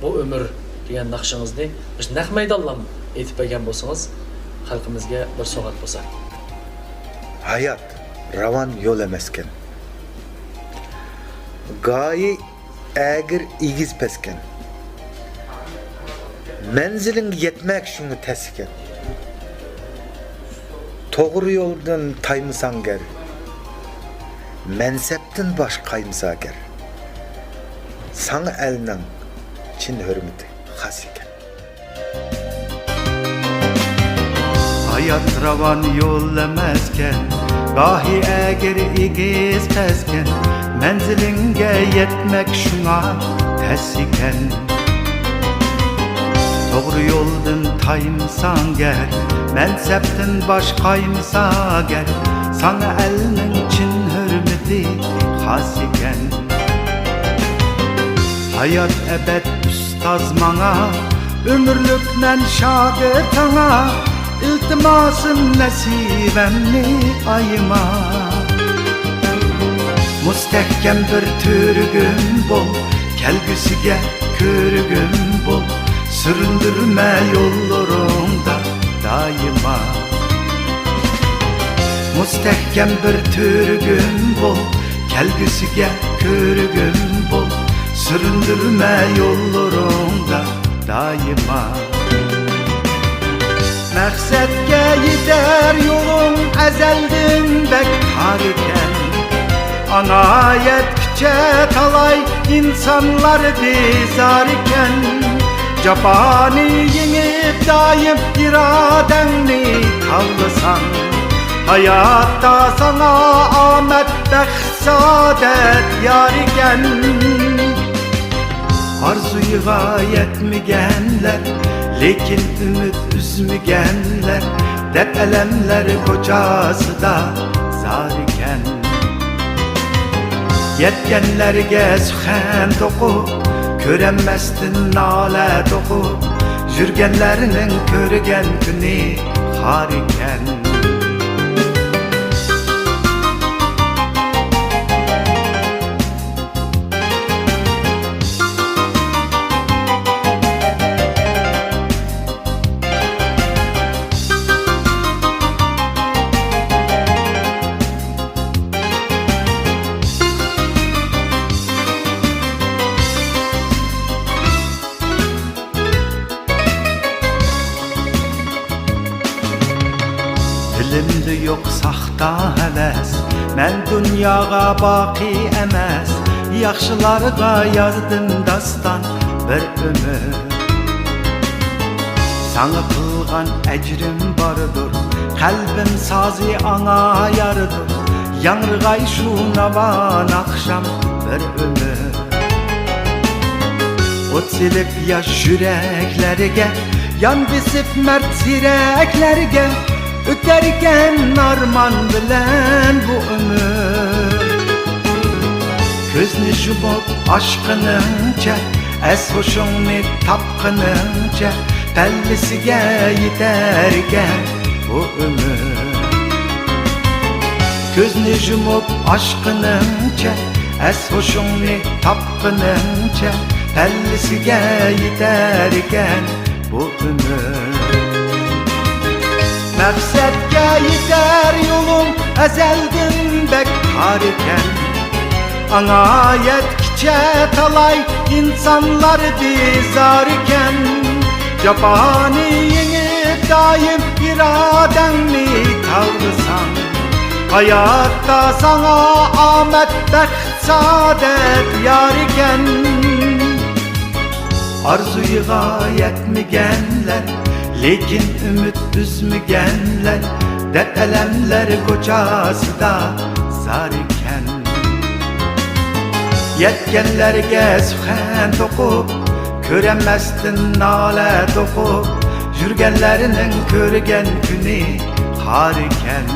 bu ömür degan naqshingizni biz naq maydondan aytib bergan bo'lsangiz, xalqimizga bir so'g'at bo'lsa. Hayat ravan yol emasken. Gayi eğer igiz pesken. Menzilin yetmek şunu tesken. Toğru yoldan taymısan ger. Menseptin baş kaymısa ger. Sana elinin çin hürmeti has iken. Hayat ravan yol emezken, gahi eğer igiz pesken, menzilinge yetmek şuna ters iken. Doğru yoldan taymısan ger, menseptin baş kaymısa ger, sana elinin çin hürmeti has iken. Hayat ebed ustaz mana, ömürlükmen şagirdana, iltimasım nesibemni ayıma. Mustehkem bir türgün bol, kelgüsüge körgün bol, süründürme yollarımda daima. Mustehkem bir türgün bol, kelgüsüge körgün bol, süründürme yollarımda daima. Məqsədgə yetər yolun əzəldim bək har ikən. Anayət küçə talay insanlar dizar ikən. Cabani yengib daim iradənni tavlasan. Hayatta sana aməd bəxt saadət yar ikən. Arzuya yetmigənlər, lekin ümit üzmügenler, dert elemler kocası da zar iken. Yetkenlerge süxen dokup, köremmezdin nale dokup, jürgenlerinin körgen günü har iken. Dilimde yok saxta həvəs, mən dünyağa baqi əməz, yaxşılarga yazdım dastan bir ömür. Sana qılğan əcrim barıdır, qəlbim sazı ana yarıdır, yanrıqay şu navan axşam bir ömür. Ot silip yaş yüreklerge, yan bisip mert sireklerge, öterken arman bilen bu ömür. Gözünü yumup aşkınınca, es hoşunu tapkınınca, bellisiga yeterken bu ömür. Gözünü yumup aşkınınca, es hoşunu tapkınınca, bellisiga yeterken bu ömür. Məqsədgə yetər yolum əzəldin bək har ikən. Anayət kiçə talay insanlar dizar ikən. Cabani yengib daim iradənni tavlasan. Hayatta sana aməd bəxt saadət yar ikən. Arzuya yetmigənlər, lekin ümit üzmügenler, dert elemler kocası da zar iken. Yetkenlerge süxen dokup, köremmezdin nale dokup, jürgenlerinin körgen günü har iken.